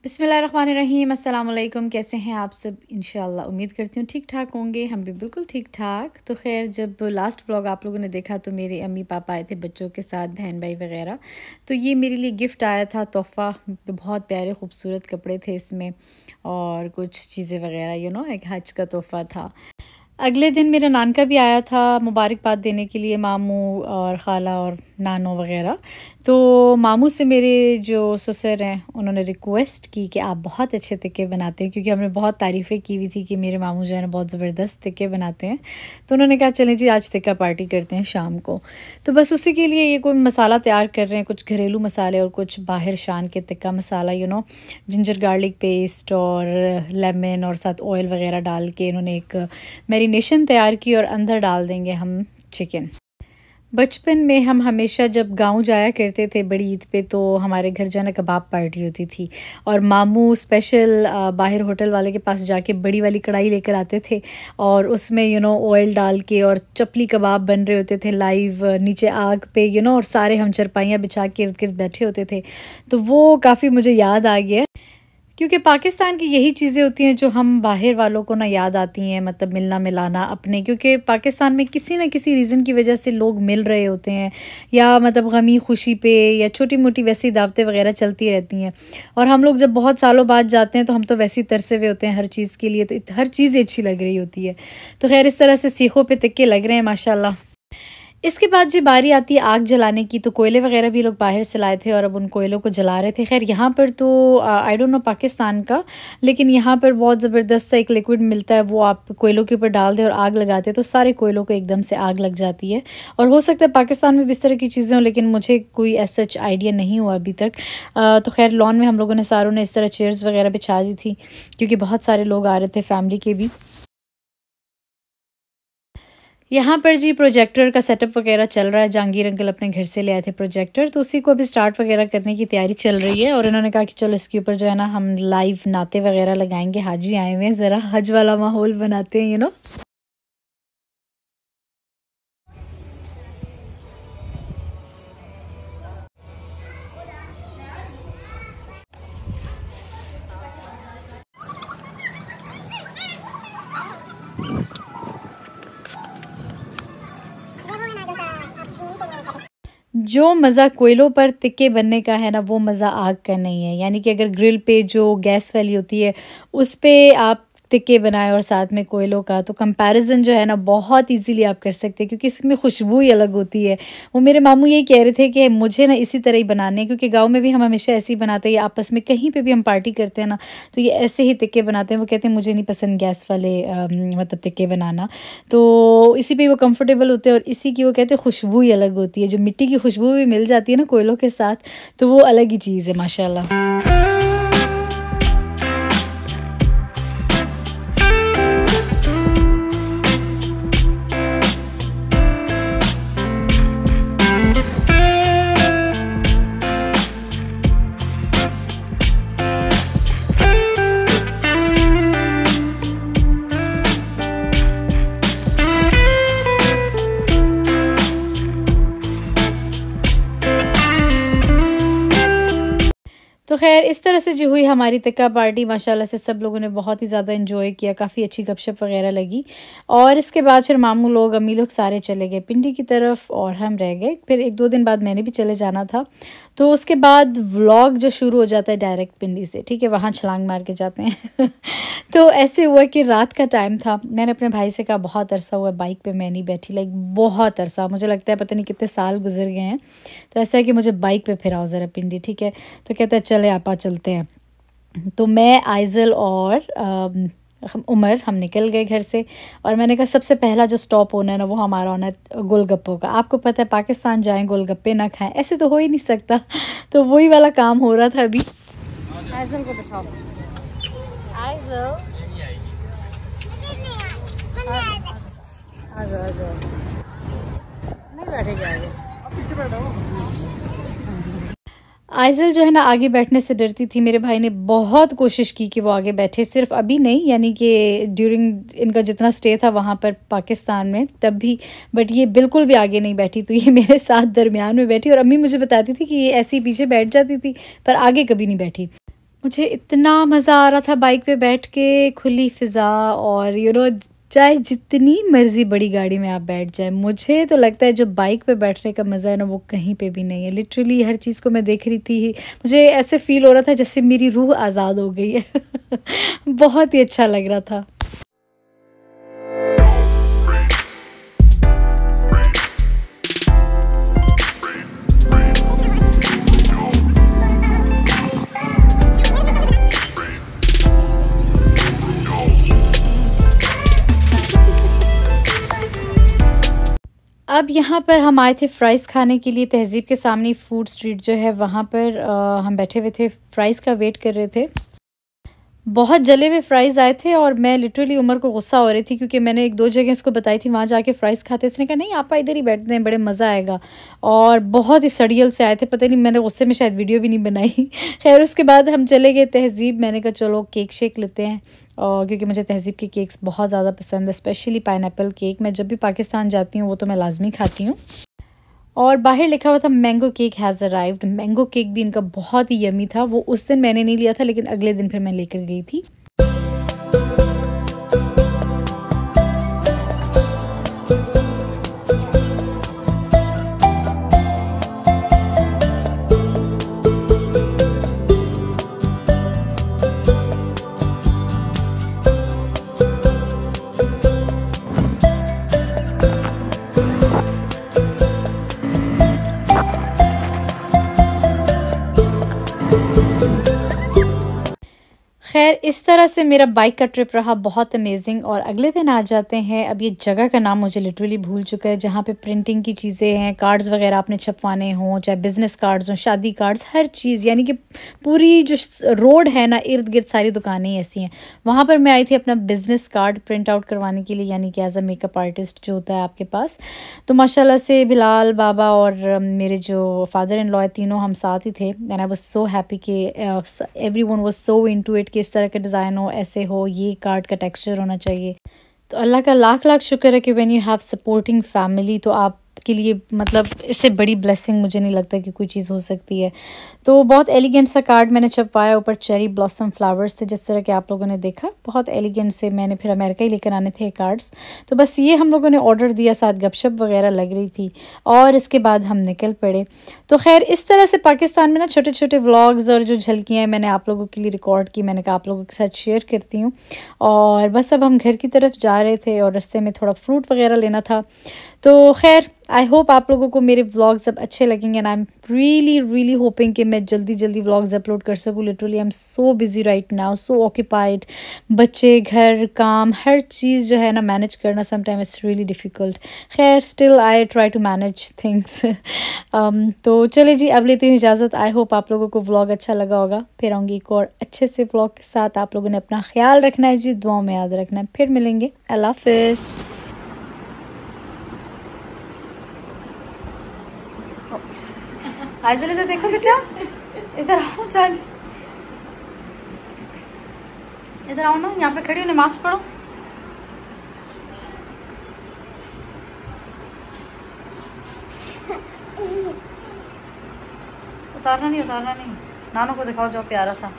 बिस्मिल्लाहिर्रहमानिर्रहीम। अस्सलाम वालेकुम। कैसे हैं आप सब? इंशाल्लाह उम्मीद करती हूँ ठीक ठाक होंगे। हम भी बिल्कुल ठीक ठाक। तो खैर, जब लास्ट व्लॉग आप लोगों ने देखा तो मेरे अम्मी पापा आए थे बच्चों के साथ, बहन भाई वगैरह। तो ये मेरे लिए गिफ्ट आया था, तोहफ़ा। बहुत प्यारे खूबसूरत कपड़े थे इसमें और कुछ चीज़ें वगैरह, एक हज का तोहफ़ा था। अगले दिन मेरा नानका भी आया था मुबारकबाद देने के लिए, मामू और ख़ाला और नानो वग़ैरह। तो मामू से मेरे जो ससुर हैं उन्होंने रिक्वेस्ट की कि आप बहुत अच्छे तिक्के बनाते हैं, क्योंकि हमने बहुत तारीफ़ें की हुई थी कि मेरे मामू जो है ना बहुत ज़बरदस्त तिक्के बनाते हैं। तो उन्होंने कहा चलें जी आज तिक्का पार्टी करते हैं शाम को। तो बस उसी के लिए ये कोई मसाला तैयार कर रहे हैं, कुछ घरेलू मसाले और कुछ बाहर शान के तिक्का मसाला, जिंजर गार्लिक पेस्ट और लेमन और साथ ऑयल वगैरह डाल के इन्होंने एक मैरिनेशन तैयार की और अंदर डाल देंगे हम चिकन। बचपन में हम हमेशा जब गांव जाया करते थे बड़ी ईद पे, तो हमारे घर जो है ना कबाब पार्टी होती थी और मामू स्पेशल बाहर होटल वाले के पास जाके बड़ी वाली कढ़ाई लेकर आते थे और उसमें ऑयल डाल के और चपली कबाब बन रहे होते थे लाइव नीचे आग पे, और सारे हम चरपाइयाँ बिछा के इर्द गिर्द बैठे होते थे। तो वो काफ़ी मुझे याद आ गया, क्योंकि पाकिस्तान की यही चीज़ें होती हैं जो हम बाहर वालों को ना याद आती हैं, मतलब मिलना मिलाना अपने, क्योंकि पाकिस्तान में किसी न किसी रीज़न की वजह से लोग मिल रहे होते हैं, या मतलब गमी खुशी पे या छोटी मोटी वैसी दावतें वगैरह चलती रहती हैं। और हम लोग जब बहुत सालों बाद जाते हैं तो हम तो वैसे ही तरसे हुए होते हैं हर चीज़ के लिए, तो हर चीज़ अच्छी लग रही होती है। तो खैर इस तरह से सीखों पे तिक्के लग रहे हैं माशाल्लाह। इसके बाद जी बारी आती है आग जलाने की, तो कोयले वगैरह भी लोग बाहर से लाए थे और अब उन कोयलों को जला रहे थे। खैर यहाँ पर तो आई डोंट नो पाकिस्तान का, लेकिन यहाँ पर बहुत ज़बरदस्त सा एक लिक्विड मिलता है, वो आप कोयलों के ऊपर डाल दें और आग लगाते हैं तो सारे कोयलों को एकदम से आग लग जाती है। और हो सकता है पाकिस्तान में भी इस तरह की चीज़ें हों, लेकिन मुझे कोई ऐसा सच आइडिया नहीं हुआ अभी तक। तो खैर लॉन में हम लोगों ने सारों ने इस तरह चेयर्स वगैरह बिछा दी थी, क्योंकि बहुत सारे लोग आ रहे थे फैमिली के भी। यहाँ पर जी प्रोजेक्टर का सेटअप वगैरह चल रहा है। जहांगीर अंकल अपने घर से ले आए थे प्रोजेक्टर, तो उसी को अभी स्टार्ट वगैरह करने की तैयारी चल रही है। और इन्होंने कहा कि चलो इसके ऊपर जो है ना हम लाइव नाते वगैरह लगाएंगे, हाजी आए हुए हैं, ज़रा हज वाला माहौल बनाते हैं। जो मज़ा कोयलों पर तिक्के बनने का है ना, वो मज़ा आग का नहीं है। यानी कि अगर ग्रिल पे जो गैस वाली होती है उस पे आप तिक्के बनाए और साथ में कोयलों का, तो कंपैरिजन जो है ना बहुत इजीली आप कर सकते हैं, क्योंकि इसमें खुशबू ही अलग होती है। वो मेरे मामू यही कह रहे थे कि मुझे ना इसी तरह ही बनाने हैं, क्योंकि गांव में भी हम हमेशा ऐसे ही बनाते हैं, आपस में कहीं पे भी हम पार्टी करते हैं ना तो ये ऐसे ही तिक्के बनाते हैं। वो कहते हैं मुझे नहीं पसंद गैस वाले मतलब तिक्के बनाना, तो इसी पे वो कंफर्टेबल होते हैं। और इसी की वो कहते हैं खुशबू ही अलग होती है, जो मिट्टी की खुशबू भी मिल जाती है ना कोयलों के साथ, तो वो अलग ही चीज़ है माशाल्लाह। तो खैर इस तरह से जो हुई हमारी तिक्का पार्टी, माशाल्लाह से सब लोगों ने बहुत ही ज़्यादा एंजॉय किया, काफ़ी अच्छी गपशप वगैरह लगी। और इसके बाद फिर मामू लोग अम्मी लोग सारे चले गए पिंडी की तरफ और हम रह गए। फिर 1-2 दिन बाद मैंने भी चले जाना था, तो उसके बाद व्लॉग जो शुरू हो जाता है डायरेक्ट पिंडी से, ठीक है, वहाँ छलांग मार के जाते हैं। तो ऐसे हुआ कि रात का टाइम था, मैंने अपने भाई से कहा बहुत अरसा हुआ बाइक पे मैं नहीं बैठी, लाइक बहुत अरसा, मुझे लगता है पता नहीं कितने साल गुजर गए हैं। तो ऐसा है कि मुझे बाइक पे फिराओ ज़रा पिंडी, ठीक है। तो कहता है चले आपा चलते हैं। तो मैं, आइज़ल और उमर हम निकल गए घर से। और मैंने कहा सबसे पहला जो स्टॉप होना है ना वो हमारा होना है गोलगप्पों का। आपको पता है पाकिस्तान जाएं गोलगप्पे ना खाएं, ऐसे तो हो ही नहीं सकता। तो वही वाला काम हो रहा था अभी। आइज़ल को बिठाओ, आइज़ल आ जाओ, नहीं बैठेगी आगे, पीछे बैठो। आइज़ल जो है ना आगे बैठने से डरती थी। मेरे भाई ने बहुत कोशिश की कि वो आगे बैठे, सिर्फ अभी नहीं, यानी कि ड्यूरिंग इनका जितना स्टे था वहाँ पर पाकिस्तान में तब भी, बट ये बिल्कुल भी आगे नहीं बैठी। तो ये मेरे साथ दरमियान में बैठी और अम्मी मुझे बताती थी कि ये ऐसे ही पीछे बैठ जाती थी पर आगे कभी नहीं बैठी। मुझे इतना मज़ा आ रहा था बाइक पे बैठ के, खुली फ़िज़ा और चाहे जितनी मर्ज़ी बड़ी गाड़ी में आप बैठ जाएँ, मुझे तो लगता है जो बाइक पे बैठने का मज़ा है ना, वो कहीं पे भी नहीं है। लिटरली हर चीज़ को मैं देख रही थी, मुझे ऐसे फ़ील हो रहा था जैसे मेरी रूह आज़ाद हो गई है। बहुत ही अच्छा लग रहा था। अब यहाँ पर हम आए थे फ़्राइज़ खाने के लिए। तहज़ीब के सामने फूड स्ट्रीट जो है वहाँ पर हम बैठे हुए थे, फ़्राइज़ का वेट कर रहे थे। बहुत जले हुए फ़्राइज़ आए थे और मैं लिटरली उमर को गुस्सा हो रही थी क्योंकि मैंने 1-2 जगह इसको बताई थी वहाँ जाके फ़्राइज़ खाते। इसने कहा नहीं आपा इधर ही बैठते हैं, बड़े मज़ा आएगा। और बहुत ही सड़ियल से आए थे, पता नहीं मैंने गुस्से में शायद वीडियो भी नहीं बनाई। खैर उसके बाद हम चले गए तहज़ीब, मैंने कहा चलो केक शेक लेते हैं। और क्योंकि मुझे तहज़ीब के केक्स बहुत ज़्यादा पसंद है, स्पेशली पाइनएप्पल केक। मैं जब भी पाकिस्तान जाती हूँ वो तो मैं लाज़मी खाती हूँ। और बाहर लिखा हुआ था mango cake has arrived. Mango cake भी इनका बहुत ही यमी था। वो उस दिन मैंने नहीं लिया था लेकिन अगले दिन फिर मैं लेकर गई थी। खैर इस तरह से मेरा बाइक का ट्रिप रहा बहुत अमेजिंग। और अगले दिन आ जाते हैं, अब ये जगह का नाम मुझे लिटरली भूल चुका है, जहाँ पे प्रिंटिंग की चीज़ें हैं, कार्ड्स वगैरह आपने छपवाने हों, चाहे बिज़नेस कार्ड्स हों, शादी कार्ड्स, हर चीज़, यानी कि पूरी जो रोड है ना इर्द गिर्द सारी दुकानें ऐसी हैं। वहाँ पर मैं आई थी अपना बिज़नेस कार्ड प्रिंट आउट करवाने के लिए, यानी कि एज अ मेकअप आर्टिस्ट जो होता है आपके पास। तो माशाल्लाह से बिलाल बाबा और मेरे जो फादर इन लॉ, तीनों हम साथ ही थे। And I was so happy कि everyone was so into it कि इस तरह का डिज़ाइन हो, ऐसे हो, ये कार्ड का टेक्सचर होना चाहिए। तो अल्लाह का लाख लाख शुक्र है कि when you have supporting family, तो आप के लिए मतलब इससे बड़ी ब्लेसिंग मुझे नहीं लगता कि कोई चीज़ हो सकती है। तो बहुत एलिगेंट सा कार्ड मैंने छपवाया, ऊपर चेरी ब्लॉसम फ्लावर्स थे जिस तरह के आप लोगों ने देखा, बहुत एलिगेंट से। मैंने फिर अमेरिका ही लेकर आने थे कार्ड्स। तो बस ये हम लोगों ने ऑर्डर दिया, साथ गपशप वगैरह लग रही थी और इसके बाद हम निकल पड़े। तो खैर इस तरह से पाकिस्तान में ना छोटे छोटे व्लॉग्स और जो झलकियाँ मैंने आप लोगों के लिए रिकॉर्ड की, मैंने कहा आप लोगों के साथ शेयर करती हूँ। और बस अब हम घर की तरफ जा रहे थे और रास्ते में थोड़ा फ्रूट वगैरह लेना था। तो खैर आई होप आप लोगों को मेरे व्लॉग्स अब अच्छे लगेंगे and I am really hoping कि मैं जल्दी व्लॉग्स अपलोड कर सकूँ। Literally I am so busy right now, so occupied. बच्चे, घर, काम, हर चीज़ जो है ना मैनेज करना समटाइम इट्स रियली डिफ़िकल्ट। खैर still I try to manage things. तो चले जी अब लेती हूँ इजाज़त। आई होप आप लोगों को व्लॉग अच्छा लगा होगा। फिर आऊँगी एक और अच्छे से व्लॉग के साथ। आप लोगों ने अपना ख्याल रखना है जी, दुआओं में याद रखना है। फिर मिलेंगे, अल्लाह हाफ़िज़। आइज़ल इधर देखो बेटा, इधर आओ, चल इधर आओ ना, यहाँ पे खड़ी हो, नमाज पढ़ो। उतारना नहीं, नानू को दिखाओ जो प्यारा सा।